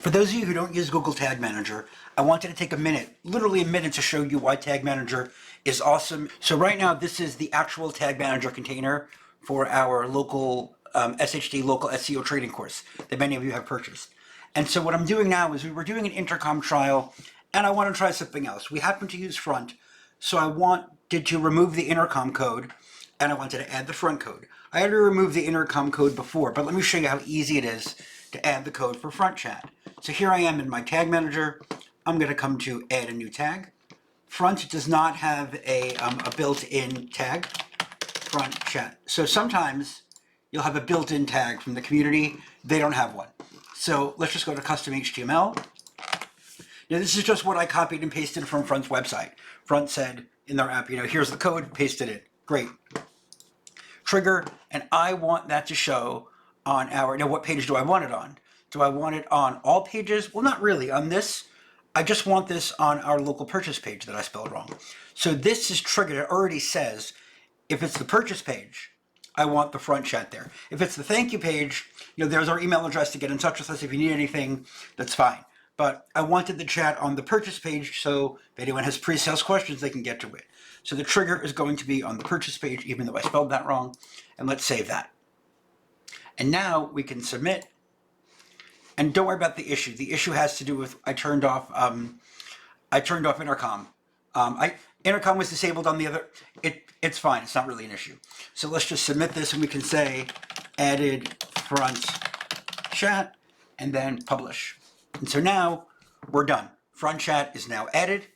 For those of you who don't use Google Tag Manager, I wanted to take a minute, literally a minute, to show you why Tag Manager is awesome. So right now, this is the actual Tag Manager container for our local SHD local SEO training course that many of you have purchased. And so what I'm doing now is we were doing an Intercom trial, and I want to try something else. We happen to use front, so I wanted to remove the Intercom code, and I wanted to add the front code. I already removed the Intercom code before, but let me show you how easy it is to add the code for front chat. So here I am in my tag manager. I'm going to come to add a new tag. Front does not have a built-in tag, front chat. So sometimes you'll have a built-in tag from the community. They don't have one. So let's just go to custom HTML. Now this is just what I copied and pasted from Front's website. Front said in their app, here's the code, pasted it. Great. Trigger, and I want that to show on our, now what page do I want it on? Do I want it on all pages? Well, not really. On this, I just want this on our local purchase page that I spelled wrong. So this is triggered. It already says, if it's the purchase page, I want the front chat there. If it's the thank you page, there's our email address to get in touch with us if you need anything, that's fine. But I wanted the chat on the purchase page, so if anyone has pre-sales questions, they can get to it. So the trigger is going to be on the purchase page, even though I spelled that wrong. And let's save that. And now we can submit. And don't worry about the issue. The issue has to do with I turned off Intercom. Intercom was disabled on the other. It's fine. It's not really an issue. So let's just submit this, and we can say added front chat, and then publish. And so now we're done. Front chat is now added,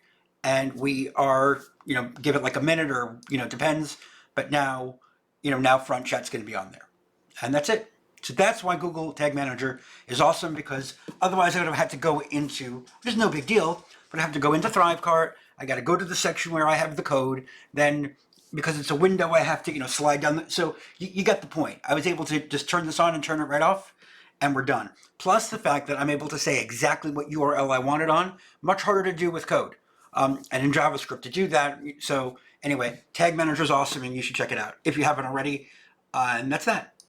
and we are, give it like a minute or, depends. But now, now front chat's going to be on there. And that's it. So that's why Google Tag Manager is awesome, because otherwise I would have had to go into, there's no big deal, but I have to go into Thrivecart. I got to go to the section where I have the code. Then, because it's a window, I have to, slide down. So you get the point. I was able to just turn this on and turn it right off, and we're done. Plus the fact that I'm able to say exactly what URL I want it on, much harder to do with code. And in JavaScript to do that. So anyway, Tag Manager is awesome, and you should check it out if you haven't already. And that's that.